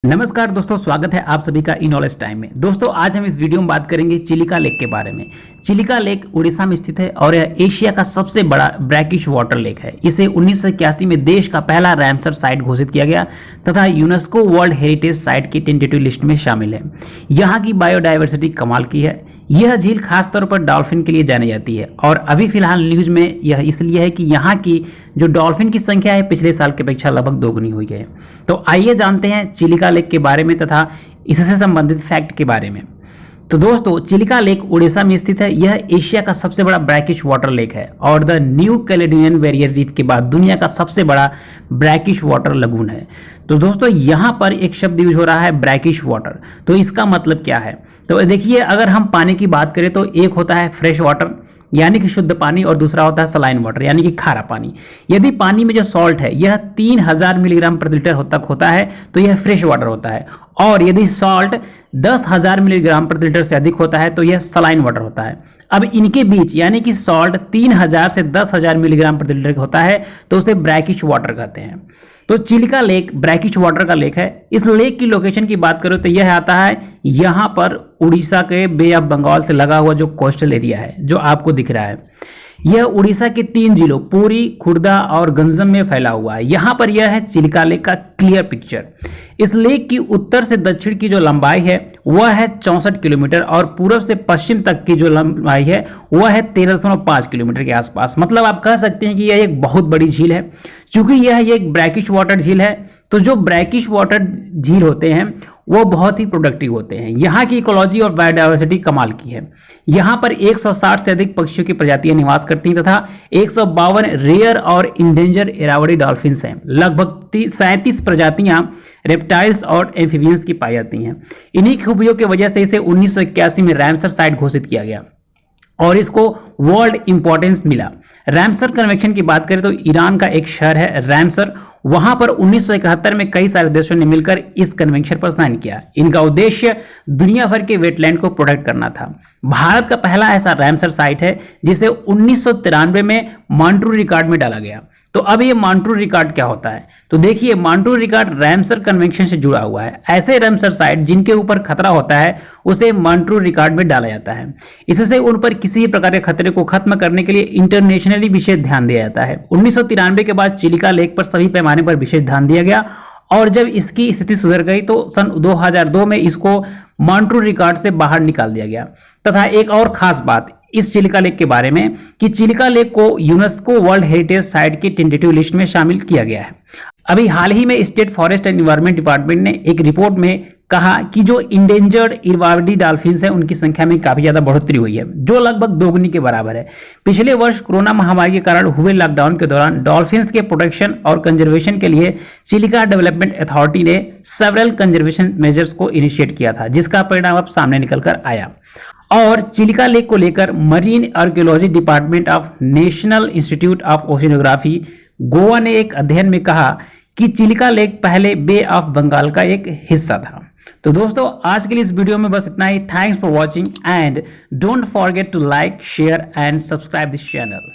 नमस्कार दोस्तों, स्वागत है आप सभी का इन नॉलेज टाइम में। दोस्तों आज हम इस वीडियो में बात करेंगे चिलिका लेक के बारे में। चिलिका लेक उड़ीसा में स्थित है और यह एशिया का सबसे बड़ा ब्रैकिश वाटर लेक है। इसे 1981 में देश का पहला रामसर साइट घोषित किया गया तथा यूनेस्को वर्ल्ड हेरिटेज साइट की टेंटेटिव लिस्ट में शामिल है। यहाँ की बायोडाइवर्सिटी कमाल की है। यह झील खासतौर पर डॉल्फिन के लिए जानी जाती है और अभी फिलहाल न्यूज में यह इसलिए है कि यहाँ की जो डॉल्फिन की संख्या है पिछले साल की अपेक्षा लगभग दोगुनी हुई है। तो आइए जानते हैं चिलिका लेक के बारे में तथा इससे संबंधित फैक्ट के बारे में। तो दोस्तों चिलिका लेक उड़ीसा में स्थित है। यह एशिया का सबसे बड़ा ब्रैकिश वाटर लेक है और the new Caledonian barrier reef के बाद दुनिया का सबसे बड़ा ब्रैकिश वाटर लगून है। तो दोस्तों यहाँ पर एक शब्द यूज हो रहा है ब्रैकिश वाटर। तो इसका मतलब क्या है? तो देखिए, अगर हम पानी की बात करें तो एक होता है फ्रेश वाटर यानी कि शुद्ध पानी और दूसरा होता है सलाइन वाटर यानी कि खारा पानी। यदि पानी में जो सॉल्ट है यह 3000 मिलीग्राम प्रति लीटर तक होता है तो यह फ्रेश वाटर होता है, और यदि सॉल्ट 10,000 मिलीग्राम प्रति लीटर से अधिक होता है तो यह सलाइन वाटर होता है। अब इनके बीच यानी कि सॉल्ट 3000 से 10,000 मिलीग्राम प्रति लीटर होता है तो उसे ब्रैकिश वाटर कहते हैं। तो चिलिका लेक ब्रैकिश वाटर का लेक है। इस लेक की लोकेशन की बात करो तो यह आता है यहाँ पर उड़ीसा के बे ऑफ बंगाल से लगा हुआ जो कोस्टल एरिया है जो आपको दिख रहा है। यह उड़ीसा के 3 जिलों पुरी, खुर्दा और गंजम में फैला हुआ है। यहाँ पर यह है चिलिका लेक का क्लियर पिक्चर। इस लेक की उत्तर से दक्षिण की जो लंबाई है वह है 64 किलोमीटर और पूर्व से पश्चिम तक की जो लंबाई है वह है 13.5 किलोमीटर के आसपास। मतलब आप कह सकते हैं कि यह एक बहुत बड़ी झील है। क्योंकि यह एक ब्रैकिश वाटर झील है तो जो ब्रैकिश वाटर झील होते हैं वो बहुत ही प्रोडक्टिव होते हैं। यहाँ की इकोलॉजी और बायोडाइवर्सिटी कमाल की है। यहाँ पर 160 से अधिक पक्षियों की प्रजातियां निवास करती हैं तथा 152 रेयर और इंडेंजर इरावडी डॉल्फिन्स हैं। लगभग 37 प्रजातियां रेप्टाइल्स और एम्फीबियंस की पाई जाती हैं। इन्हीं खूबियों की वजह से इसे 1981 में रामसर साइट घोषित किया गया और इसको वर्ल्ड इंपॉर्टेंस मिला। रामसर कन्वेंशन की बात करें तो ईरान का एक शहर है रामसर। वहां पर 1971 में कई सारे देशों ने मिलकर इस कन्वेंशन पर साइन किया। इनका उद्देश्य दुनिया भर के वेटलैंड को प्रोटेक्ट करना था। भारत का पहला ऐसा रामसर साइट है जिसे 1993 में मॉन्ट्रियल रिकॉर्ड में डाला गया। तो अब ये मॉन्ट्रियल रिकॉर्ड क्या होता है? तो देखिए, मॉन्ट्रियल रिकॉर्ड रामसर कन्वेंशन से जुड़ा हुआ है। ऐसे रामसर साइट जिनके ऊपर खतरा होता है उसे मॉन्ट्रियल रिकॉर्ड में डाला जाता है। इससे उन पर किसी प्रकार के खतरे को खत्म करने के लिए इंटरनेशनली विशेष ध्यान दिया जाता है। 1993 के बाद चिलिका लेक पर सभी पैमाने पर विशेष ध्यान दिया गया और जब इसकी स्थिति सुधर गई तो सन 2002 में इसको मॉन्ट्रियल रिकॉर्ड से बाहर निकाल दिया गया। तथा एक और खास बात इस चिलिका लेक के बारे में कि चिलिका लेक को यूनेस्को वर्ल्ड हेरिटेज साइट की टेंटेटिव लिस्ट में शामिल किया गया है। अभी हाल ही में state forest and environment department ने एक रिपोर्ट में कहा कि जो इंडेंजर्ड इरवाडी डॉल्फिन्स हैं उनकी संख्या में काफी ज्यादा बढ़ोतरी हुई है जो लगभग दोगुनी के बराबर है। पिछले वर्ष कोरोना महामारी के कारण हुए लॉकडाउन के दौरान डॉल्फिन्स के प्रोटेक्शन और कंजर्वेशन के लिए चिलिका डेवलपमेंट अथॉरिटी ने सेवरल कंजर्वेशन मेजर्स को इनिशिएट किया था, जिसका परिणाम अब सामने निकल कर आया। और चिलिका लेक को लेकर marine archaeology department of national institute of oceanography Goa ने एक अध्ययन में कहा कि चिलिका लेक पहले बे ऑफ बंगाल का एक हिस्सा था। तो दोस्तों आज के लिए इस वीडियो में बस इतना ही। Thanks for watching and don't forget to like, share and subscribe this channel.